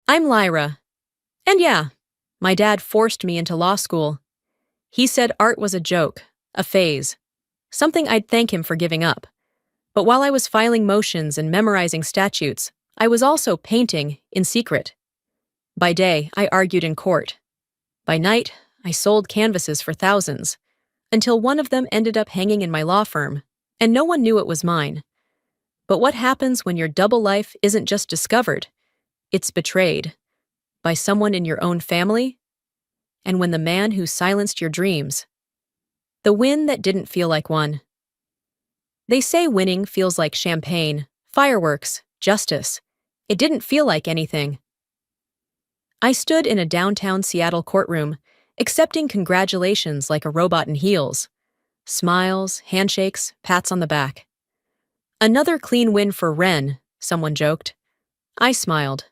I'm Lyra. And yeah, my dad forced me into law school. He said art was a joke, a phase, something I'd thank him for giving up. But while I was filing motions and memorizing statutes, I was also painting in secret. By day, I argued in court. By night, I sold canvases for thousands, until one of them ended up hanging in my law firm, and no one knew it was mine. But what happens when your double life isn't just discovered, it's betrayed? By someone in your own family? And when the man who silenced your dreams. The win that didn't feel like one. They say winning feels like champagne, fireworks, justice. It didn't feel like anything. I stood in a downtown Seattle courtroom, accepting congratulations like a robot in heels. Smiles, handshakes, pats on the back. Another clean win for Ren, someone joked. I smiled.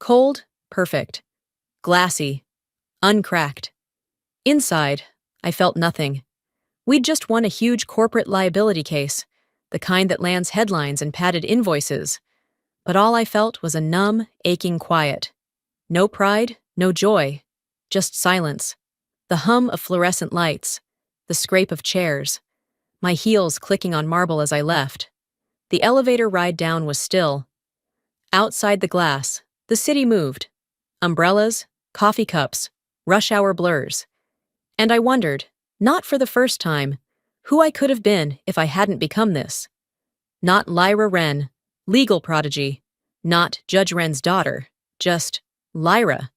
Cold, perfect. Glassy, uncracked. Inside, I felt nothing. We'd just won a huge corporate liability case, the kind that lands headlines and padded invoices. But all I felt was a numb, aching quiet. No pride, no joy, just silence. The hum of fluorescent lights, the scrape of chairs, my heels clicking on marble as I left. The elevator ride down was still. Outside the glass, the city moved. Umbrellas, coffee cups, rush hour blurs. And I wondered, not for the first time, who I could have been if I hadn't become this. Not Lyra Wren, legal prodigy. Not Judge Wren's daughter. Just Lyra.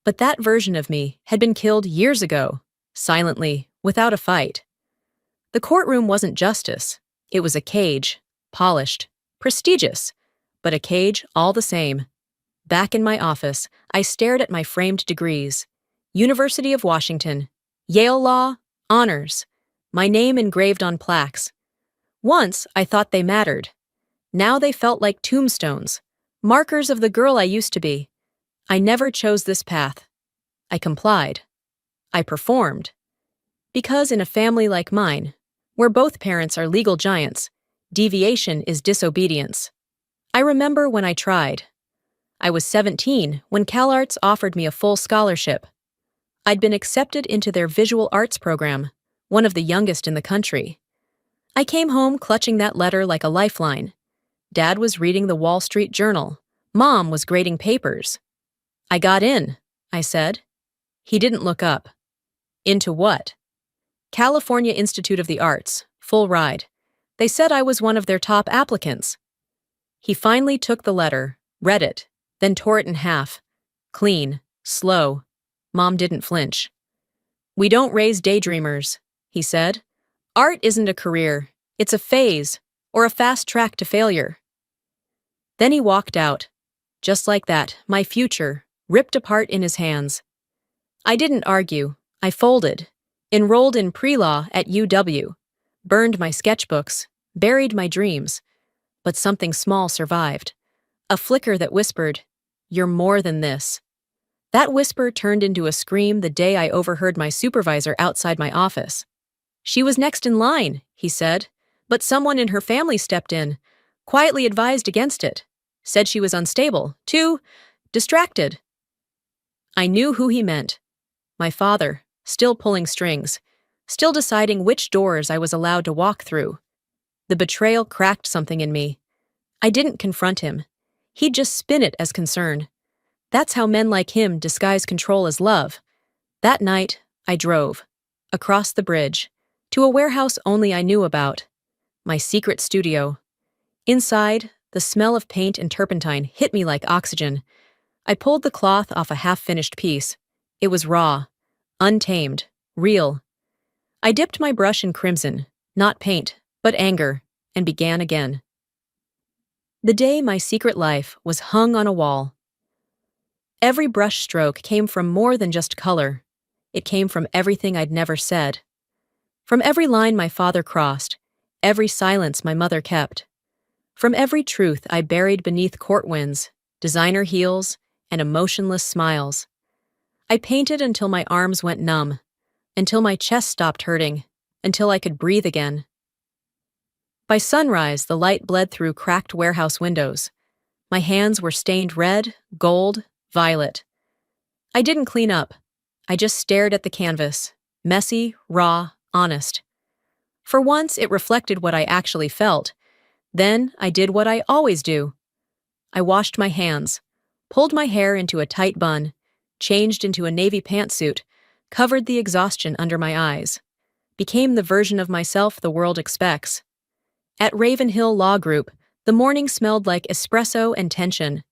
But that version of me had been killed years ago, silently, without a fight. The courtroom wasn't justice. It was a cage, polished, prestigious, but a cage all the same. Back in my office, I stared at my framed degrees. University of Washington, Yale Law, honors, my name engraved on plaques. Once I thought they mattered. Now they felt like tombstones, markers of the girl I used to be. I never chose this path. I complied. I performed. Because in a family like mine, where both parents are legal giants, deviation is disobedience. I remember when I tried. I was 17 when CalArts offered me a full scholarship. I'd been accepted into their visual arts program, one of the youngest in the country. I came home clutching that letter like a lifeline. Dad was reading the Wall Street Journal. Mom was grading papers. I got in, I said. He didn't look up. Into what? California Institute of the Arts, full ride. They said I was one of their top applicants. He finally took the letter, read it, then tore it in half. Clean, slow. Mom didn't flinch. We don't raise daydreamers, he said. Art isn't a career. It's a phase, or a fast track to failure. Then he walked out. Just like that, my future, ripped apart in his hands. I didn't argue. I folded. Enrolled in pre-law at UW. Burned my sketchbooks. Buried my dreams. But something small survived. A flicker that whispered, "You're more than this." That whisper turned into a scream the day I overheard my supervisor outside my office. She was next in line, he said, but someone in her family stepped in, quietly advised against it. Said she was unstable, too distracted. I knew who he meant. My father, still pulling strings, still deciding which doors I was allowed to walk through. The betrayal cracked something in me. I didn't confront him. He'd just spin it as concern. That's how men like him disguise control as love. That night, I drove. Across the bridge. To a warehouse only I knew about. My secret studio. Inside, the smell of paint and turpentine hit me like oxygen. I pulled the cloth off a half-finished piece. It was raw, untamed, real. I dipped my brush in crimson, not paint, but anger, and began again. The day my secret life was hung on a wall. Every brush stroke came from more than just color. It came from everything I'd never said. From every line my father crossed, every silence my mother kept. From every truth I buried beneath court winds, designer heels, and emotionless smiles. I painted until my arms went numb, until my chest stopped hurting, until I could breathe again. By sunrise, the light bled through cracked warehouse windows. My hands were stained red, gold, violet. I didn't clean up. I just stared at the canvas. Messy, raw, honest. For once, it reflected what I actually felt. Then I did what I always do. I washed my hands, pulled my hair into a tight bun, changed into a navy pantsuit, covered the exhaustion under my eyes, became the version of myself the world expects. At Ravenhill Law Group, the morning smelled like espresso and tension.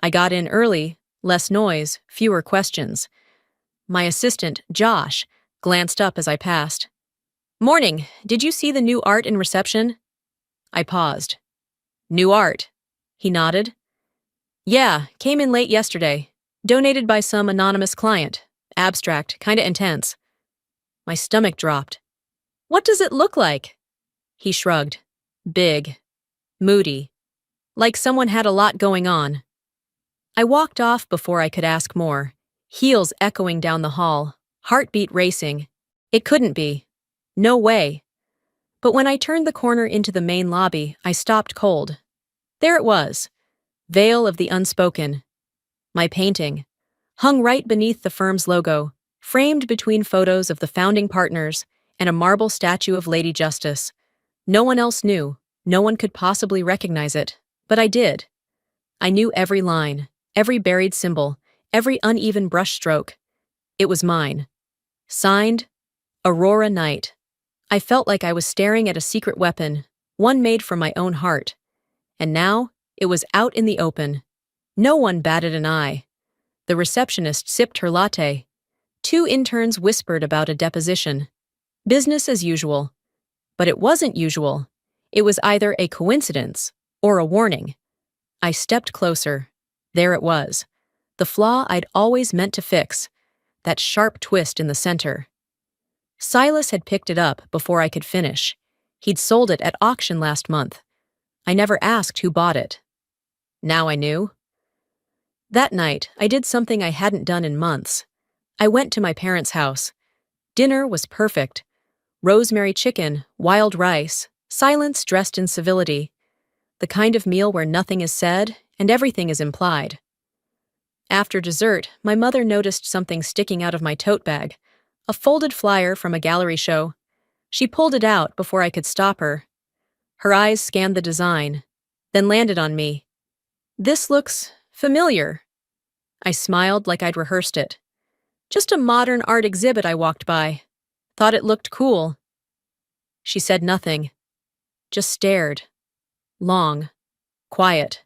I got in early, less noise, fewer questions. My assistant, Josh, glanced up as I passed. "Morning, did you see the new art in reception?" I paused. "New art?" He nodded. "Yeah, came in late yesterday. Donated by some anonymous client. Abstract, kinda intense." My stomach dropped. "What does it look like?" He shrugged. "Big. Moody. Like someone had a lot going on." I walked off before I could ask more, heels echoing down the hall, heartbeat racing. It couldn't be. No way. But when I turned the corner into the main lobby, I stopped cold. There it was. Veil of the Unspoken. My painting. Hung right beneath the firm's logo, framed between photos of the founding partners and a marble statue of Lady Justice. No one else knew. No one could possibly recognize it. But I did. I knew every line, every buried symbol, every uneven brushstroke. It was mine. Signed, Aurora Knight. I felt like I was staring at a secret weapon, one made from my own heart. And now, it was out in the open. No one batted an eye. The receptionist sipped her latte. 2 interns whispered about a deposition. Business as usual. But it wasn't usual. It was either a coincidence or a warning. I stepped closer. There it was. The flaw I'd always meant to fix. That sharp twist in the center. Silas had picked it up before I could finish. He'd sold it at auction last month. I never asked who bought it. Now I knew. That night, I did something I hadn't done in months. I went to my parents' house. Dinner was perfect. Rosemary chicken, wild rice, silence dressed in civility. The kind of meal where nothing is said and everything is implied. After dessert, my mother noticed something sticking out of my tote bag. A folded flyer from a gallery show. She pulled it out before I could stop her. Her eyes scanned the design, then landed on me. "This looks familiar." I smiled like I'd rehearsed it. "Just a modern art exhibit I walked by. Thought it looked cool." She said nothing. Just stared. Long. Quiet.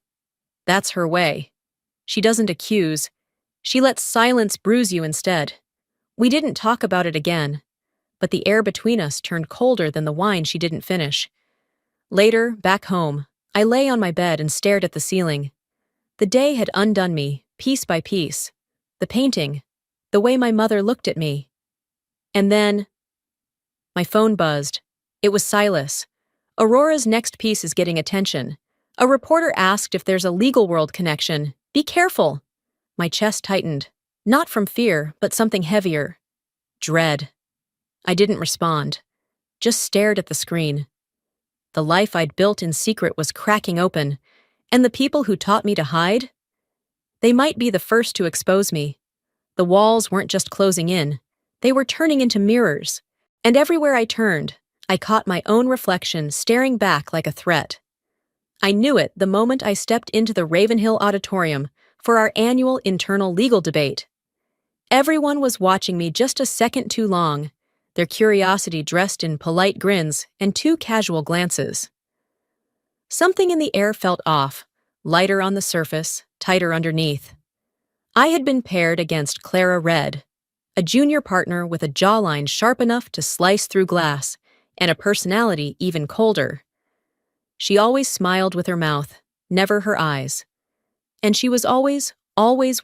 That's her way. She doesn't accuse. She lets silence bruise you instead. We didn't talk about it again, but the air between us turned colder than the wine she didn't finish. Later, back home, I lay on my bed and stared at the ceiling. The day had undone me, piece by piece. The painting, the way my mother looked at me. And then, my phone buzzed. It was Silas. "Aurora's next piece is getting attention. A reporter asked if there's a legal world connection. Be careful." My chest tightened. Not from fear, but something heavier. Dread. I didn't respond. Just stared at the screen. The life I'd built in secret was cracking open, and the people who taught me to hide? They might be the first to expose me. The walls weren't just closing in. They were turning into mirrors. And everywhere I turned, I caught my own reflection staring back like a threat. I knew it the moment I stepped into the Ravenhill Auditorium for our annual internal legal debate. Everyone was watching me just a second too long, their curiosity dressed in polite grins and 2 casual glances. Something in the air felt off, lighter on the surface, tighter underneath. I had been paired against Clara Red, a junior partner with a jawline sharp enough to slice through glass, and a personality even colder. She always smiled with her mouth, never her eyes. And she was always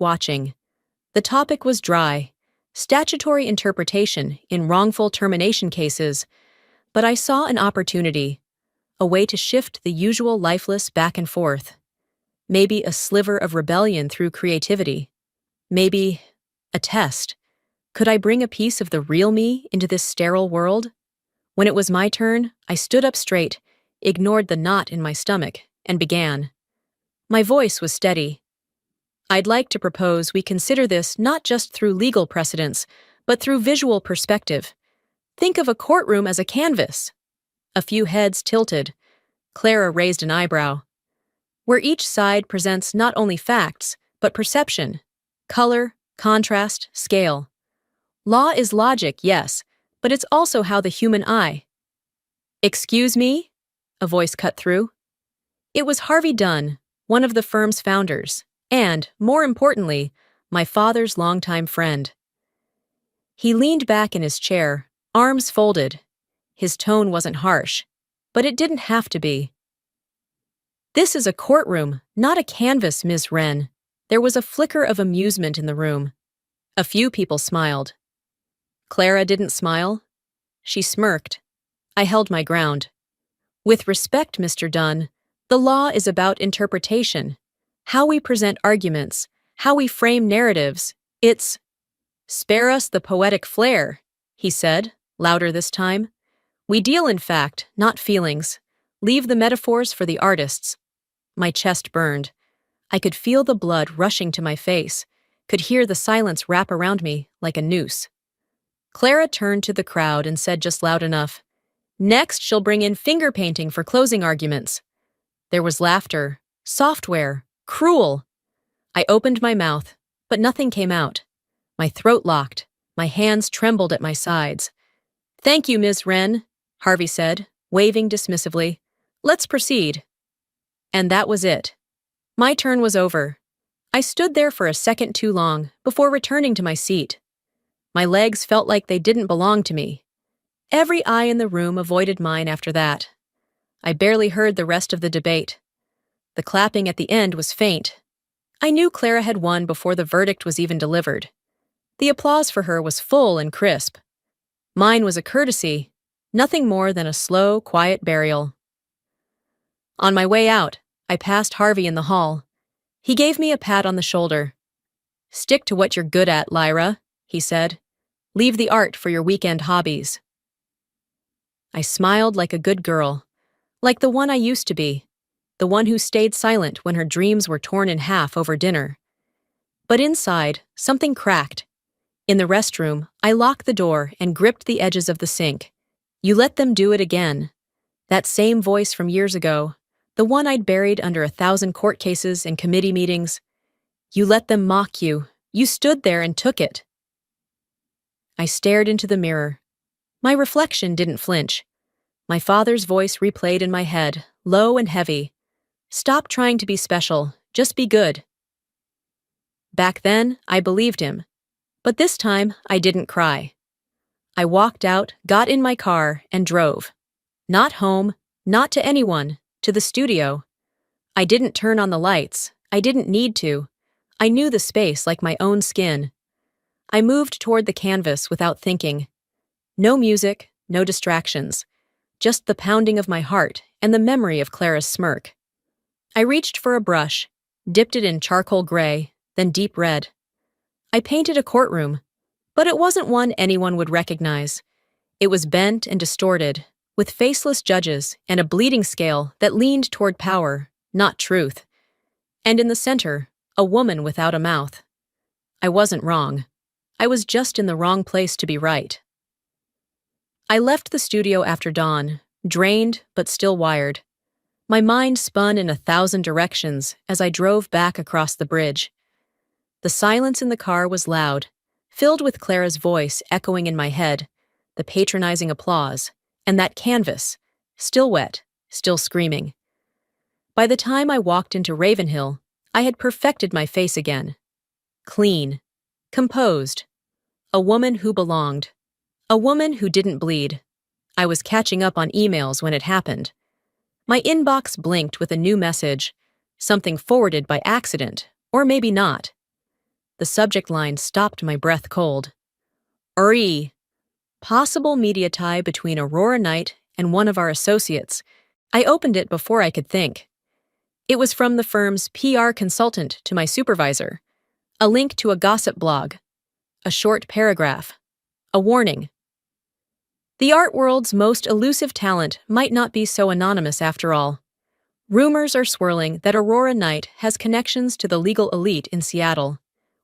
watching. The topic was dry, statutory interpretation in wrongful termination cases, but I saw an opportunity, a way to shift the usual lifeless back and forth. Maybe a sliver of rebellion through creativity. Maybe a test. Could I bring a piece of the real me into this sterile world? When it was my turn, I stood up straight, ignored the knot in my stomach, and began. My voice was steady. I'd like to propose we consider this not just through legal precedents, but through visual perspective. Think of a courtroom as a canvas. A few heads tilted. Clara raised an eyebrow. Where each side presents not only facts, but perception, color, contrast, scale. Law is logic, yes, but it's also how the human eye. Excuse me? A voice cut through. It was Harvey Dunn, one of the firm's founders, and, more importantly, my father's longtime friend. He leaned back in his chair, arms folded. His tone wasn't harsh, but it didn't have to be. This is a courtroom, not a canvas, Ms. Wren. There was a flicker of amusement in the room. A few people smiled. Clara didn't smile. She smirked. I held my ground. With respect, Mr. Dunn, the law is about interpretation, how we present arguments, how we frame narratives. It's spare us the poetic flair, he said, louder this time. We deal in fact, not feelings. Leave the metaphors for the artists. My chest burned. I could feel the blood rushing to my face, could hear the silence wrap around me like a noose. Clara turned to the crowd and said just loud enough, "Next, she'll bring in finger painting for closing arguments." There was laughter. Software. Cruel. I opened my mouth, but nothing came out. My throat locked. My hands trembled at my sides. "Thank you, Ms. Wren," Harvey said, waving dismissively. "Let's proceed." And that was it. My turn was over. I stood there for a second too long before returning to my seat. My legs felt like they didn't belong to me. Every eye in the room avoided mine after that. I barely heard the rest of the debate. The clapping at the end was faint. I knew Clara had won before the verdict was even delivered. The applause for her was full and crisp. Mine was a courtesy, nothing more than a slow, quiet burial. On my way out, I passed Harvey in the hall. He gave me a pat on the shoulder. "Stick to what you're good at, Lyra," he said. "Leave the art for your weekend hobbies." I smiled like a good girl, like the one I used to be, the one who stayed silent when her dreams were torn in half over dinner. But inside, something cracked. In the restroom, I locked the door and gripped the edges of the sink. You let them do it again. That same voice from years ago, the one I'd buried under 1,000 court cases and committee meetings. You let them mock you. You stood there and took it. I stared into the mirror. My reflection didn't flinch. My father's voice replayed in my head, low and heavy. "Stop trying to be special. Just be good." Back then, I believed him. But this time, I didn't cry. I walked out, got in my car, and drove. Not home, not to anyone, to the studio. I didn't turn on the lights. I didn't need to. I knew the space like my own skin. I moved toward the canvas without thinking. No music, no distractions. Just the pounding of my heart and the memory of Clara's smirk. I reached for a brush, dipped it in charcoal gray, then deep red. I painted a courtroom, but it wasn't one anyone would recognize. It was bent and distorted, with faceless judges and a bleeding scale that leaned toward power, not truth. And in the center, a woman without a mouth. I wasn't wrong. I was just in the wrong place to be right. I left the studio after dawn, drained but still wired. My mind spun in 1,000 directions as I drove back across the bridge. The silence in the car was loud, filled with Clara's voice echoing in my head, the patronizing applause, and that canvas, still wet, still screaming. By the time I walked into Ravenhill, I had perfected my face again. Clean. Composed. A woman who belonged. A woman who didn't bleed. I was catching up on emails when it happened. My inbox blinked with a new message, something forwarded by accident, or maybe not. The subject line stopped my breath cold. Uri. Possible media tie between Aurora Knight and one of our associates. I opened it before I could think. It was from the firm's PR consultant to my supervisor. A link to a gossip blog. A short paragraph. A warning. The art world's most elusive talent might not be so anonymous after all. Rumors are swirling that Aurora Knight has connections to the legal elite in Seattle.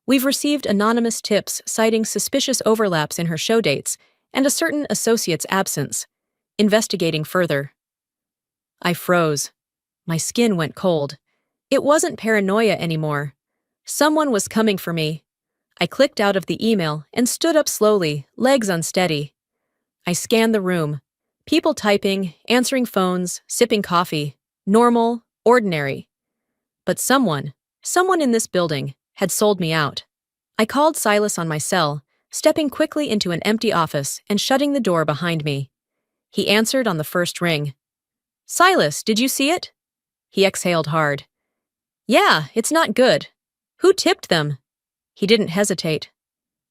We've received anonymous tips citing suspicious overlaps in her show dates and a certain associate's absence. Investigating further. I froze. My skin went cold. It wasn't paranoia anymore. Someone was coming for me. I clicked out of the email and stood up slowly, legs unsteady. I scanned the room. People typing, answering phones, sipping coffee. Normal, ordinary. But someone in this building, had sold me out. I called Silas on my cell, stepping quickly into an empty office and shutting the door behind me. He answered on the first ring. "Silas, did you see it?" He exhaled hard. "Yeah, it's not good. Who tipped them?" He didn't hesitate.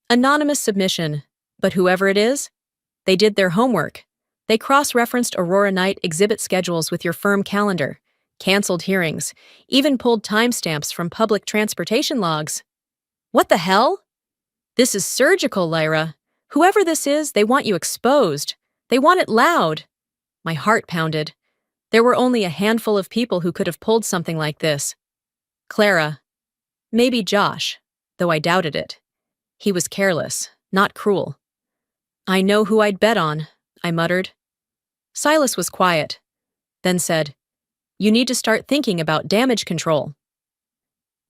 "Anonymous submission, but whoever it is, they did their homework. They cross-referenced Aurora Knight exhibit schedules with your firm calendar, canceled hearings, even pulled timestamps from public transportation logs." "What the hell?" "This is surgical, Lyra. Whoever this is, they want you exposed. They want it loud." My heart pounded. There were only a handful of people who could have pulled something like this. Clara. Maybe Josh, though I doubted it. He was careless, not cruel. "I know who I'd bet on," I muttered. Silas was quiet, then said, "You need to start thinking about damage control."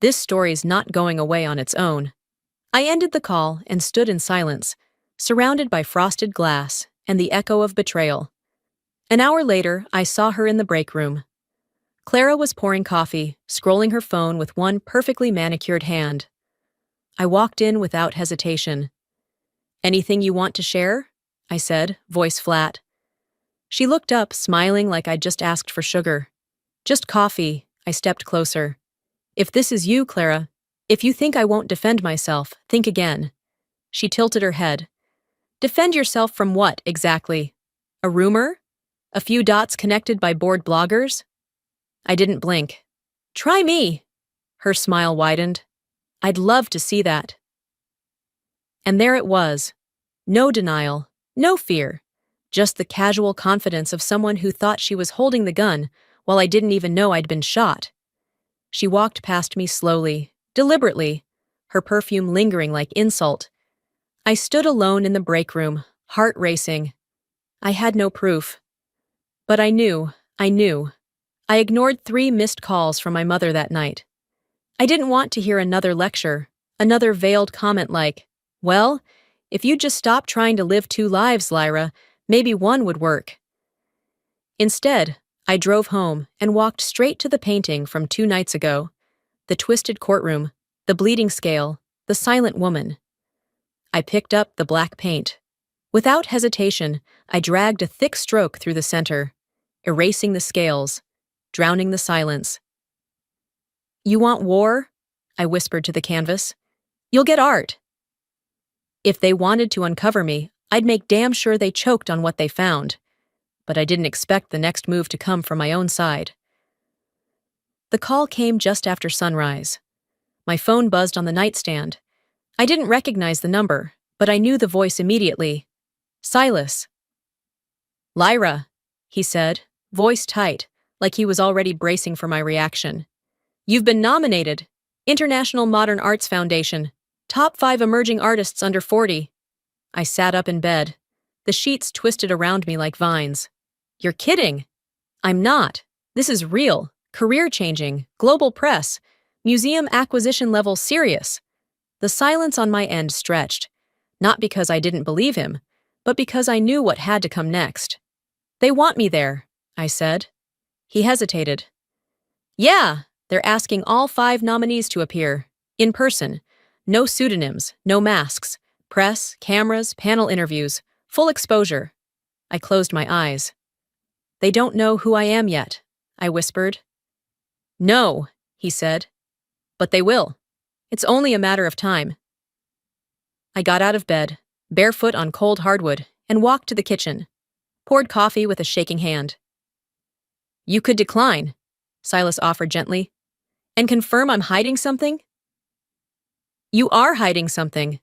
This story's not going away on its own. I ended the call and stood in silence, surrounded by frosted glass and the echo of betrayal. An hour later, I saw her in the break room. Clara was pouring coffee, scrolling her phone with one perfectly manicured hand. I walked in without hesitation. "Anything you want to share?" I said, voice flat. She looked up, smiling like I'd just asked for sugar. "Just coffee." I stepped closer. "If this is you, Clara, if you think I won't defend myself, think again." She tilted her head. "Defend yourself from what, exactly? A rumor? A few dots connected by bored bloggers?" I didn't blink. "Try me." Her smile widened. "I'd love to see that." And there it was. No denial, no fear. Just the casual confidence of someone who thought she was holding the gun while I didn't even know I'd been shot. She walked past me slowly, deliberately, her perfume lingering like insult. I stood alone in the break room, heart racing. I had no proof. But I knew. I ignored 3 missed calls from my mother that night. I didn't want to hear another lecture, another veiled comment like, "Well, if you'd just stop trying to live 2 lives, Lyra, maybe one would work." Instead, I drove home and walked straight to the painting from 2 nights ago. The twisted courtroom, the bleeding scale, the silent woman. I picked up the black paint. Without hesitation, I dragged a thick stroke through the center, erasing the scales, drowning the silence. "You want war?" I whispered to the canvas. "You'll get art." If they wanted to uncover me, I'd make damn sure they choked on what they found. But I didn't expect the next move to come from my own side. The call came just after sunrise. My phone buzzed on the nightstand. I didn't recognize the number, but I knew the voice immediately. Silas. "Lyra," he said, voice tight, like he was already bracing for my reaction. "You've been nominated. International Modern Arts Foundation. Top 5 emerging artists under 40. I sat up in bed. The sheets twisted around me like vines. "You're kidding." "I'm not. This is real, career-changing, global press, museum acquisition level serious." The silence on my end stretched, not because I didn't believe him, but because I knew what had to come next. "They want me there," I said. He hesitated. "Yeah, they're asking all 5 nominees to appear, in person. No pseudonyms, no masks. Press, cameras, panel interviews, full exposure." I closed my eyes. "They don't know who I am yet," I whispered. "No," he said. "But they will. It's only a matter of time." I got out of bed, barefoot on cold hardwood, and walked to the kitchen. Poured coffee with a shaking hand. "You could decline," Silas offered gently, "and confirm I'm hiding something." "You are hiding something."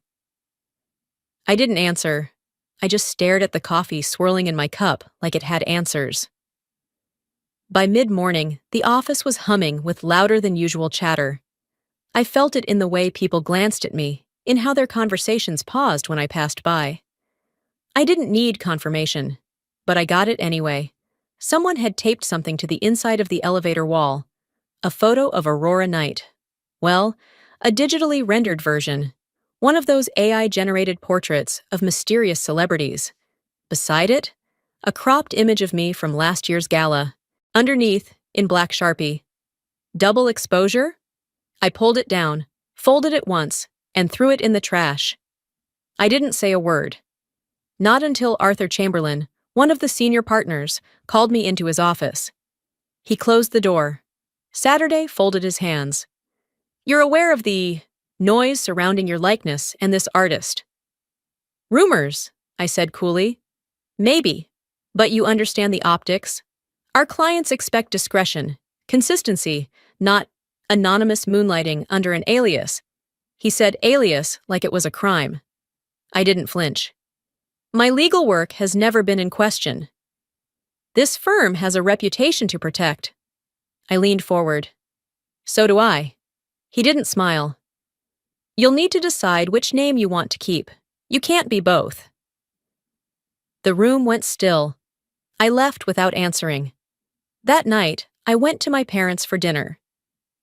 I didn't answer. I just stared at the coffee swirling in my cup like it had answers. By mid-morning, the office was humming with louder than usual chatter. I felt it in the way people glanced at me, in how their conversations paused when I passed by. I didn't need confirmation, but I got it anyway. Someone had taped something to the inside of the elevator wall, a photo of Aurora Night. Well, a digitally rendered version, one of those AI-generated portraits of mysterious celebrities. Beside it, a cropped image of me from last year's gala. Underneath, in black Sharpie, double exposure? I pulled it down, folded it once, and threw it in the trash. I didn't say a word. Not until Arthur Chamberlain, one of the senior partners, called me into his office. He closed the door. Saturday folded his hands. "You're aware of the noise surrounding your likeness and this artist." "Rumors," I said coolly. "Maybe, but you understand the optics. Our clients expect discretion, consistency, not anonymous moonlighting under an alias." He said alias like it was a crime. I didn't flinch. "My legal work has never been in question. This firm has a reputation to protect." I leaned forward. "So do I." He didn't smile. "You'll need to decide which name you want to keep. You can't be both." The room went still. I left without answering. That night, I went to my parents for dinner.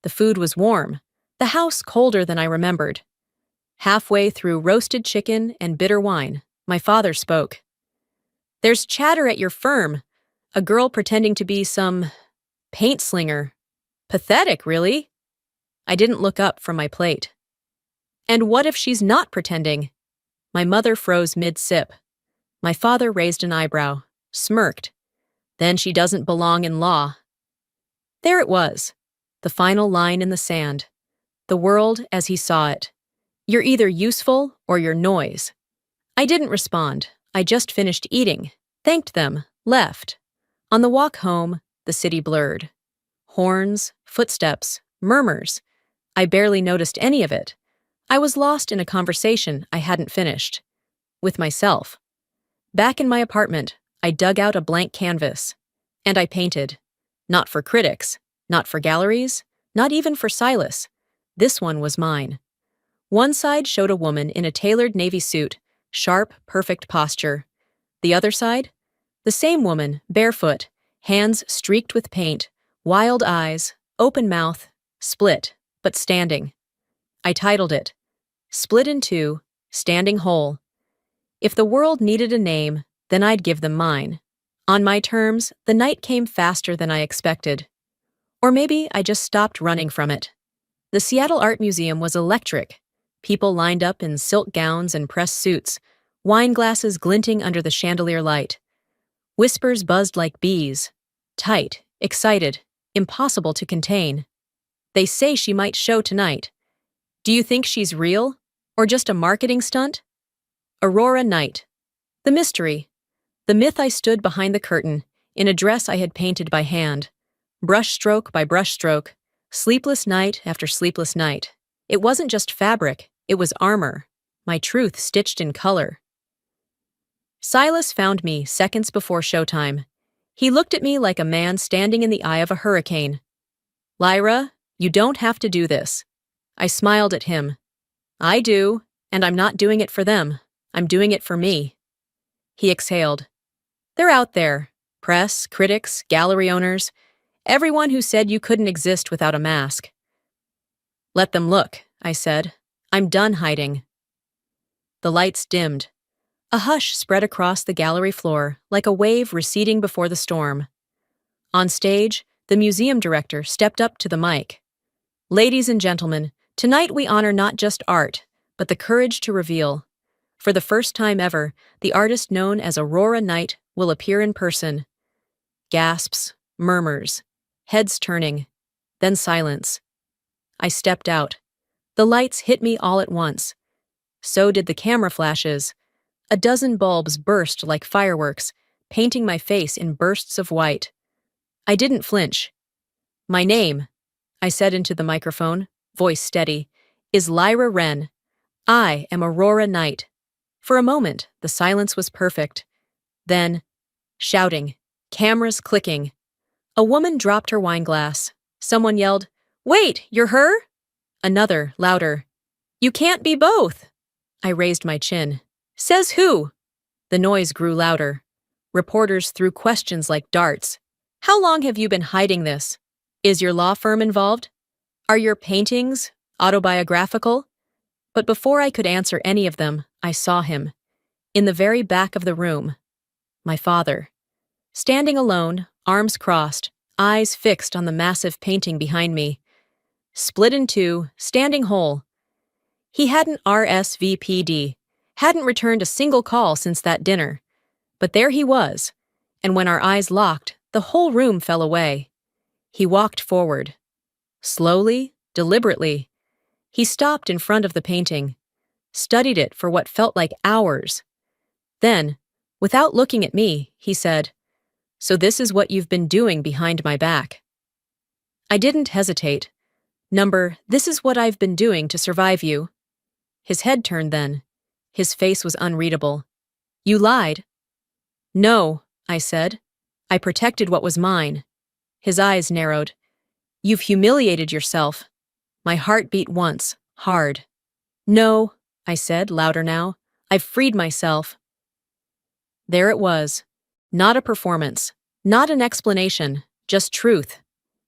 The food was warm, the house colder than I remembered. Halfway through roasted chicken and bitter wine, my father spoke. "There's chatter at your firm. A girl pretending to be some paint slinger. Pathetic, really." I didn't look up from my plate. "And what if she's not pretending?" My mother froze mid-sip. My father raised an eyebrow, smirked. "Then she doesn't belong in law." There it was, the final line in the sand. The world as he saw it. You're either useful or you're noise. I didn't respond. I just finished eating, thanked them, left. On the walk home, the city blurred. Horns, footsteps, murmurs. I barely noticed any of it. I was lost in a conversation I hadn't finished. With myself. Back in my apartment, I dug out a blank canvas. And I painted. Not for critics, not for galleries, not even for Silas. This one was mine. One side showed a woman in a tailored navy suit, sharp, perfect posture. The other side? The same woman, barefoot, hands streaked with paint, wild eyes, open mouth, split, but standing. I titled it, "Split in Two, Standing Whole." If the world needed a name, then I'd give them mine. On my terms, the night came faster than I expected. Or maybe I just stopped running from it. The Seattle Art Museum was electric. People lined up in silk gowns and pressed suits, wine glasses glinting under the chandelier light. Whispers buzzed like bees. Tight, excited, impossible to contain. "They say she might show tonight. Do you think she's real? Or just a marketing stunt?" Aurora Night. The mystery. The myth. I stood behind the curtain, in a dress I had painted by hand. Brushstroke by brushstroke, sleepless night after sleepless night. It wasn't just fabric, it was armor. My truth stitched in color. Silas found me seconds before showtime. He looked at me like a man standing in the eye of a hurricane. "Lyra, you don't have to do this." I smiled at him. "I do, and I'm not doing it for them. I'm doing it for me." He exhaled. "They're out there. Press, critics, gallery owners, everyone who said you couldn't exist without a mask." "Let them look," I said. "I'm done hiding." The lights dimmed. A hush spread across the gallery floor like a wave receding before the storm. On stage, the museum director stepped up to the mic. "Ladies and gentlemen, tonight we honor not just art, but the courage to reveal. For the first time ever, the artist known as Aurora Night will appear in person." Gasps, murmurs, heads turning, then silence. I stepped out. The lights hit me all at once. So did the camera flashes. A dozen bulbs burst like fireworks, painting my face in bursts of white. I didn't flinch. "My name," I said into the microphone, voice steady, "is Lyra Wren. I am Aurora Night." For a moment, the silence was perfect. Then, shouting, cameras clicking. A woman dropped her wine glass. Someone yelled, "Wait, you're her?" Another, louder, "You can't be both." I raised my chin. "Says who?" The noise grew louder. Reporters threw questions like darts. "How long have you been hiding this? Is your law firm involved? Are your paintings autobiographical?" But before I could answer any of them, I saw him. In the very back of the room. My father. Standing alone, arms crossed, eyes fixed on the massive painting behind me. Split in two, standing whole. He hadn't RSVP'd, hadn't returned a single call since that dinner. But there he was, and when our eyes locked, the whole room fell away. He walked forward. Slowly, deliberately. He stopped in front of the painting, studied it for what felt like hours. Then, without looking at me, he said, "So this is what you've been doing behind my back." I didn't hesitate. This is what I've been doing to survive you." His head turned then. His face was unreadable. "You lied." "No," I said. "I protected what was mine." His eyes narrowed. "You've humiliated yourself." My heart beat once, hard. "No," I said, louder now. "I've freed myself." There it was. Not a performance. Not an explanation. Just truth.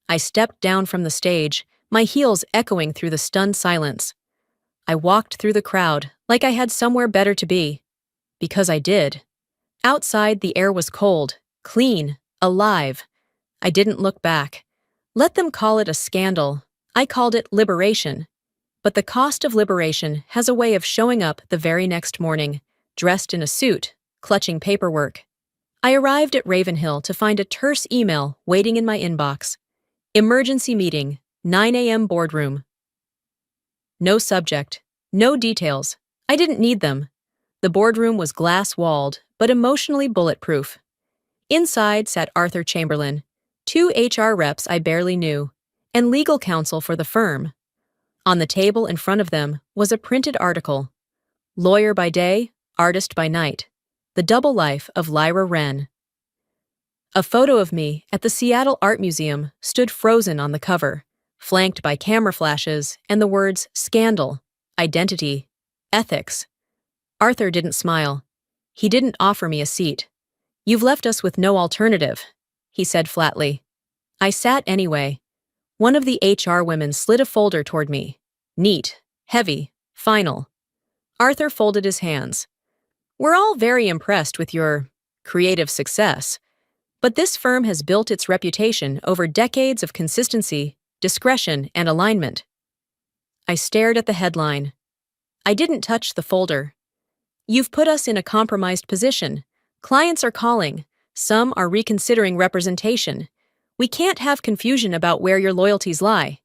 I stepped down from the stage, my heels echoing through the stunned silence. I walked through the crowd like I had somewhere better to be. Because I did. Outside, the air was cold, clean, alive. I didn't look back. Let them call it a scandal. I called it liberation. But the cost of liberation has a way of showing up the very next morning, dressed in a suit, clutching paperwork. I arrived at Ravenhill to find a terse email waiting in my inbox. Emergency meeting, 9 a.m. boardroom. No subject, no details. I didn't need them. The boardroom was glass-walled, but emotionally bulletproof. Inside sat Arthur Chamberlain, 2 HR reps I barely knew, and legal counsel for the firm. On the table in front of them was a printed article. Lawyer by day, artist by night. The double life of Lyra Wren. A photo of me at the Seattle Art Museum stood frozen on the cover, flanked by camera flashes and the words scandal, identity, ethics. Arthur didn't smile. He didn't offer me a seat. "You've left us with no alternative," he said flatly. I sat anyway. One of the HR women slid a folder toward me. Neat, heavy, final. Arthur folded his hands. "We're all very impressed with your creative success, but this firm has built its reputation over decades of consistency, discretion, and alignment." I stared at the headline. I didn't touch the folder. "You've put us in a compromised position. Clients are calling. Some are reconsidering representation. We can't have confusion about where your loyalties lie."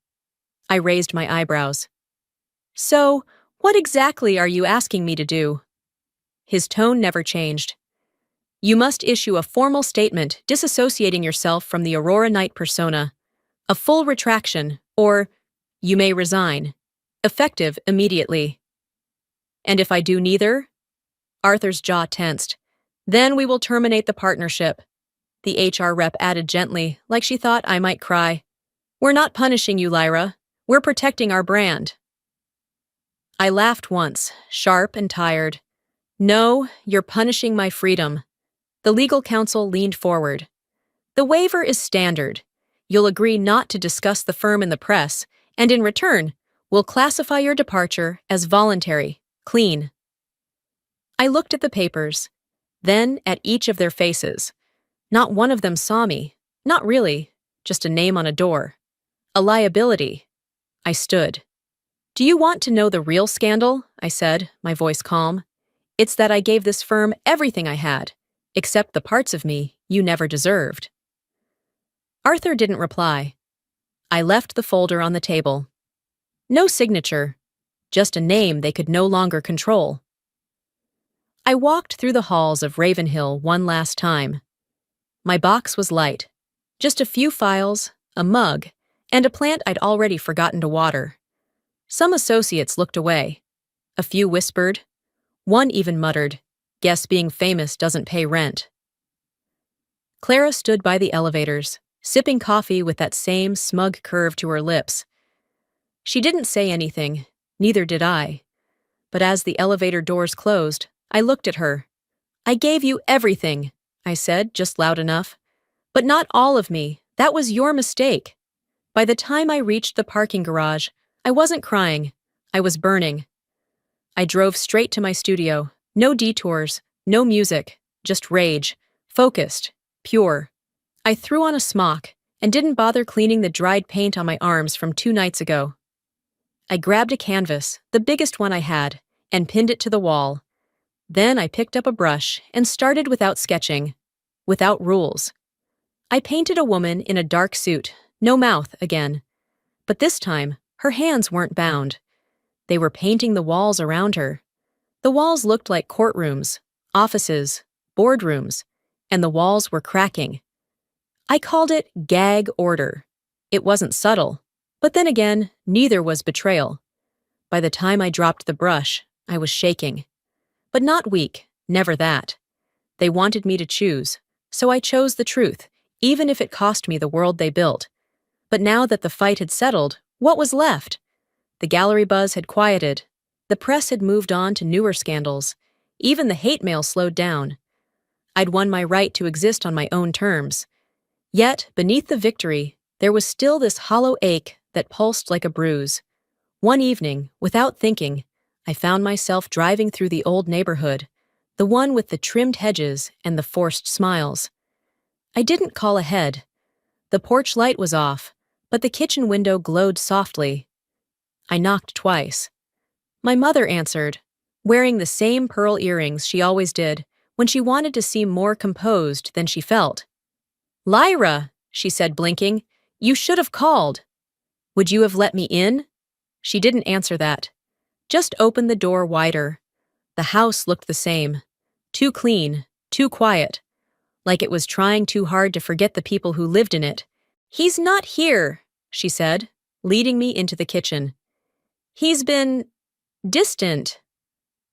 I raised my eyebrows. "So, what exactly are you asking me to do?" His tone never changed. "You must issue a formal statement disassociating yourself from the Aurora Knight persona. A full retraction, or you may resign. Effective immediately." "And if I do neither?" Arthur's jaw tensed. "Then we will terminate the partnership." The HR rep added gently, like she thought I might cry. "We're not punishing you, Lyra. We're protecting our brand." I laughed once, sharp and tired. "No, you're punishing my freedom." The legal counsel leaned forward. "The waiver is standard. You'll agree not to discuss the firm in the press, and in return, we'll classify your departure as voluntary, clean." I looked at the papers, then at each of their faces. Not one of them saw me. Not really. Just a name on a door. A liability. I stood. "Do you want to know the real scandal?" I said, my voice calm. "It's that I gave this firm everything I had, except the parts of me you never deserved." Arthur didn't reply. I left the folder on the table. No signature, just a name they could no longer control. I walked through the halls of Ravenhill one last time. My box was light. Just a few files, a mug, and a plant I'd already forgotten to water. Some associates looked away. A few whispered. One even muttered, "Guess being famous doesn't pay rent." Clara stood by the elevators. sipping coffee with that same smug curve to her lips. She didn't say anything, neither did I. But as the elevator doors closed, I looked at her. "I gave you everything," I said, just loud enough. "But not all of me. That was your mistake." By the time I reached the parking garage, I wasn't crying. I was burning. I drove straight to my studio. No detours, no music, just rage. Focused, pure. I threw on a smock and didn't bother cleaning the dried paint on my arms from 2 nights ago. I grabbed a canvas, the biggest one I had, and pinned it to the wall. Then I picked up a brush and started without sketching, without rules. I painted a woman in a dark suit, no mouth again. But this time, her hands weren't bound. They were painting the walls around her. The walls looked like courtrooms, offices, boardrooms, and the walls were cracking. I called it gag order. It wasn't subtle, but then again, neither was betrayal. By the time I dropped the brush, I was shaking. But not weak, never that. They wanted me to choose, so I chose the truth, even if it cost me the world they built. But now that the fight had settled, what was left? The gallery buzz had quieted. The press had moved on to newer scandals. Even the hate mail slowed down. I'd won my right to exist on my own terms. Yet, beneath the victory, there was still this hollow ache that pulsed like a bruise. One evening, without thinking, I found myself driving through the old neighborhood, the one with the trimmed hedges and the forced smiles. I didn't call ahead. The porch light was off, but the kitchen window glowed softly. I knocked twice. My mother answered, wearing the same pearl earrings she always did when she wanted to seem more composed than she felt. "Lyra," she said, blinking, "you should have called." "Would you have let me in?" She didn't answer that. Just opened the door wider. The house looked the same. Too clean, too quiet. Like it was trying too hard to forget the people who lived in it. "He's not here," she said, leading me into the kitchen. "He's been distant."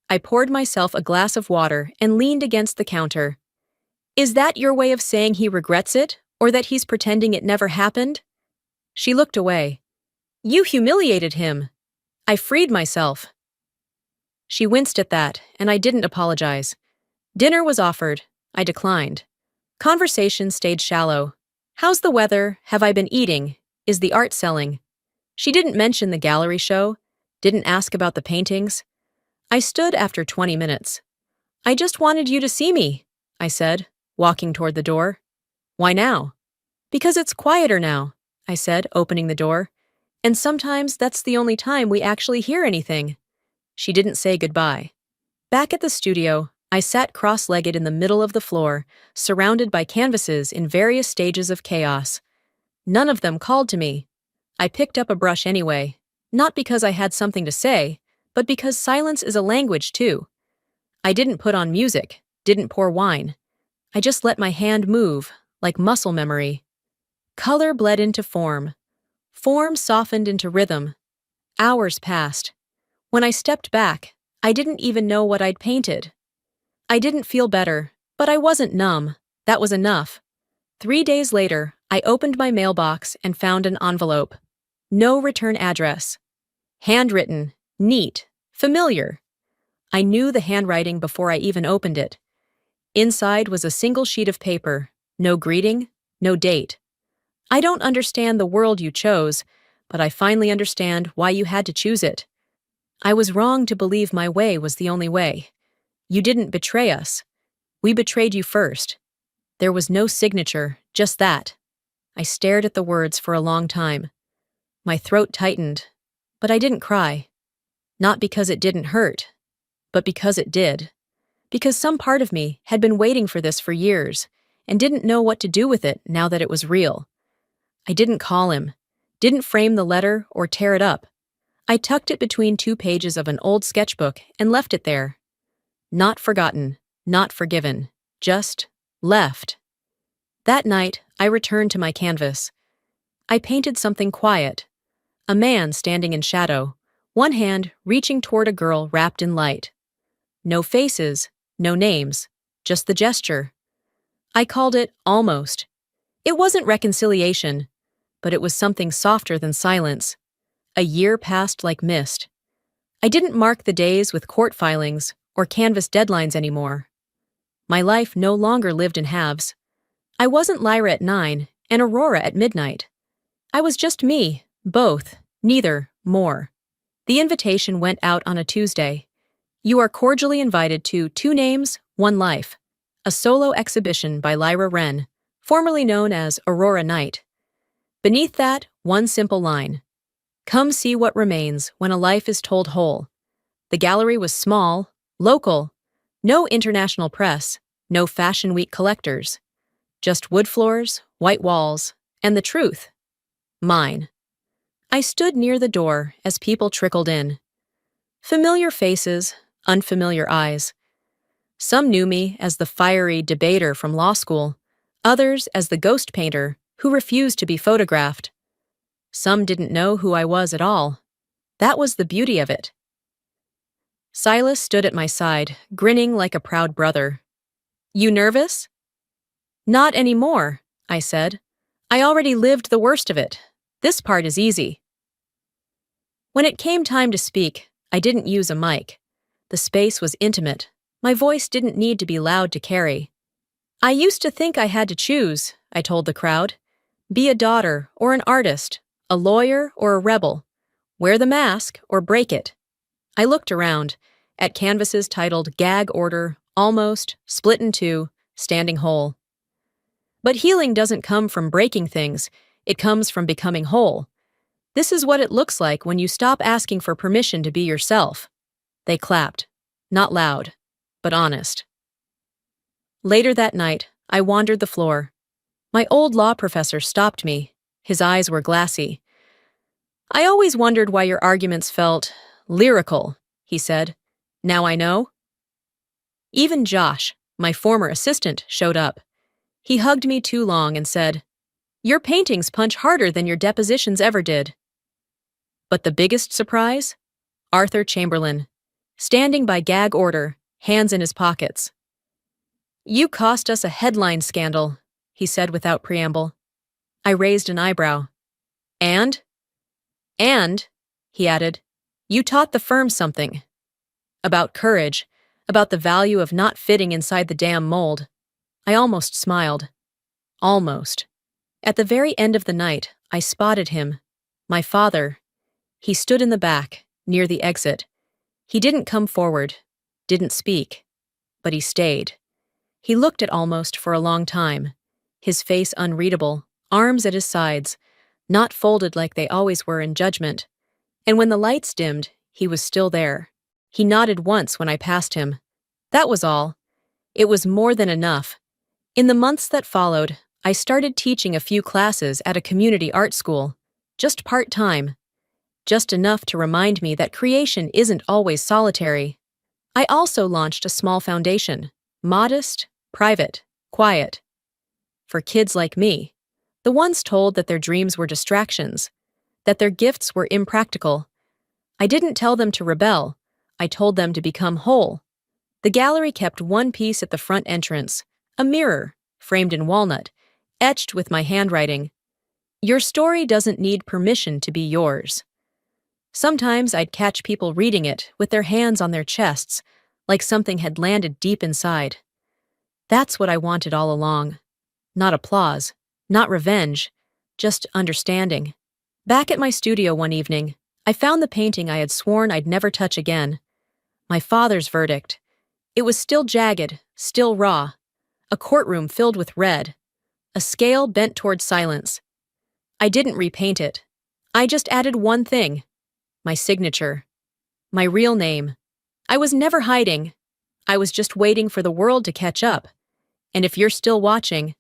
I poured myself a glass of water and leaned against the counter. "Is that your way of saying he regrets it, or that he's pretending it never happened?" She looked away. "You humiliated him." I freed myself. She winced at that, and I didn't apologize. Dinner was offered. I declined. Conversation stayed shallow. "How's the weather? Have I been eating? Is the art selling?" She didn't mention the gallery show, didn't ask about the paintings. I stood after 20 minutes. "I just wanted you to see me," I said, walking toward the door. "Why now?" "Because it's quieter now," I said, opening the door. "And sometimes that's the only time we actually hear anything." She didn't say goodbye. Back at the studio, I sat cross-legged in the middle of the floor, surrounded by canvases in various stages of chaos. None of them called to me. I picked up a brush anyway, not because I had something to say, but because silence is a language too. I didn't put on music, didn't pour wine. I just let my hand move, like muscle memory. Color bled into form. Form softened into rhythm. Hours passed. When I stepped back, I didn't even know what I'd painted. I didn't feel better, but I wasn't numb. That was enough. 3 days later, I opened my mailbox and found an envelope. No return address. Handwritten, neat, familiar. I knew the handwriting before I even opened it. Inside was a single sheet of paper, no greeting, no date. "I don't understand the world you chose, but I finally understand why you had to choose it. I was wrong to believe my way was the only way. You didn't betray us. We betrayed you first." There was no signature, just that. I stared at the words for a long time. My throat tightened, but I didn't cry. Not because it didn't hurt, but because it did. Because some part of me had been waiting for this for years and didn't know what to do with it now that it was real. I didn't call him, didn't frame the letter or tear it up. I tucked it between 2 pages of an old sketchbook and left it there. Not forgotten, not forgiven, just left. That night, I returned to my canvas. I painted something quiet. A man standing in shadow, one hand reaching toward a girl wrapped in light. No faces, no names, just the gesture. I called it almost. It wasn't reconciliation, but it was something softer than silence. A year passed like mist. I didn't mark the days with court filings or canvas deadlines anymore. My life no longer lived in halves. I wasn't Lyra at 9 and Aurora at midnight. I was just me, both, neither, more. The invitation went out on a Tuesday. You are cordially invited to Two Names, One Life, a solo exhibition by Lyra Wren, formerly known as Aurora Knight. Beneath that, one simple line. Come see what remains when a life is told whole. The gallery was small, local, no international press, no Fashion Week collectors. Just wood floors, white walls, and the truth. Mine. I stood near the door as people trickled in. Familiar faces, unfamiliar eyes. Some knew me as the fiery debater from law school, others as the ghost painter who refused to be photographed. Some didn't know who I was at all. That was the beauty of it. Silas stood at my side, grinning like a proud brother. You nervous? Not anymore, I said. I already lived the worst of it. This part is easy. When it came time to speak, I didn't use a mic. The space was intimate. My voice didn't need to be loud to carry. I used to think I had to choose, I told the crowd. Be a daughter or an artist, a lawyer or a rebel. Wear the mask or break it. I looked around, at canvases titled Gag Order, Almost, Split in Two, Standing Whole. But healing doesn't come from breaking things, it comes from becoming whole. This is what it looks like when you stop asking for permission to be yourself. They clapped, not loud, but honest. Later that night, I wandered the floor. My old law professor stopped me. His eyes were glassy. I always wondered why your arguments felt lyrical, he said. Now I know. Even Josh, my former assistant, showed up. He hugged me too long and said, Your paintings punch harder than your depositions ever did. But the biggest surprise? Arthur Chamberlain, standing by gag order, hands in his pockets. You cost us a headline scandal, he said without preamble. I raised an eyebrow. And, he added, you taught the firm something. About courage, about the value of not fitting inside the damn mold. I almost smiled. Almost. At the very end of the night, I spotted him. My father. He stood in the back, near the exit. He didn't come forward, didn't speak, but he stayed. He looked at Almost for a long time, his face unreadable, arms at his sides, not folded like they always were in judgment. And when the lights dimmed, he was still there. He nodded once when I passed him. That was all. It was more than enough. In the months that followed, I started teaching a few classes at a community art school, just part-time, just enough to remind me that creation isn't always solitary. I also launched a small foundation, modest, private, quiet, for kids like me, the ones told that their dreams were distractions, that their gifts were impractical. I didn't tell them to rebel, I told them to become whole. The gallery kept one piece at the front entrance, a mirror, framed in walnut, etched with my handwriting. Your story doesn't need permission to be yours. Sometimes I'd catch people reading it with their hands on their chests, like something had landed deep inside. That's what I wanted all along. Not applause, not revenge, just understanding. Back at my studio one evening, I found the painting I had sworn I'd never touch again. My father's verdict. It was still jagged, still raw. A courtroom filled with red. A scale bent toward silence. I didn't repaint it. I just added one thing. My signature. My real name. I was never hiding. I was just waiting for the world to catch up. And if you're still watching,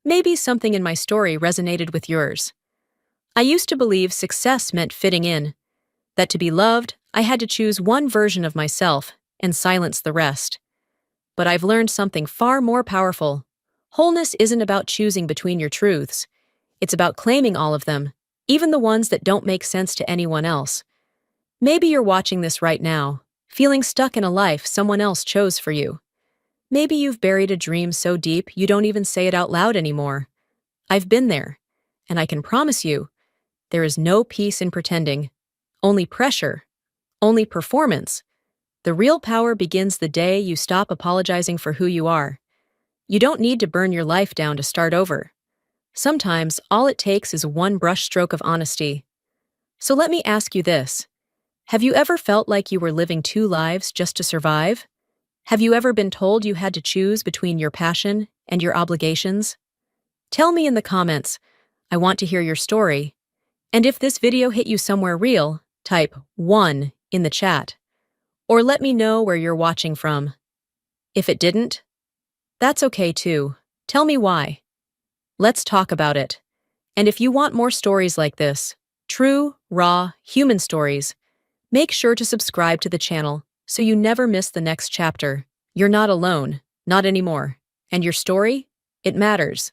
maybe something in my story resonated with yours. I used to believe success meant fitting in. That to be loved, I had to choose one version of myself and silence the rest. But I've learned something far more powerful. Wholeness isn't about choosing between your truths. It's about claiming all of them, even the ones that don't make sense to anyone else. Maybe you're watching this right now, feeling stuck in a life someone else chose for you. Maybe you've buried a dream so deep you don't even say it out loud anymore. I've been there, and I can promise you, there is no peace in pretending, only pressure, only performance. The real power begins the day you stop apologizing for who you are. You don't need to burn your life down to start over. Sometimes all it takes is one brushstroke of honesty. So let me ask you this. Have you ever felt like you were living two lives just to survive? Have you ever been told you had to choose between your passion and your obligations? Tell me in the comments. I want to hear your story. And if this video hit you somewhere real, type 1 in the chat. Or let me know where you're watching from. If it didn't, that's okay too. Tell me why. Let's talk about it. And if you want more stories like this, true, raw, human stories, make sure to subscribe to the channel so you never miss the next chapter. You're not alone, not anymore. And your story? It matters.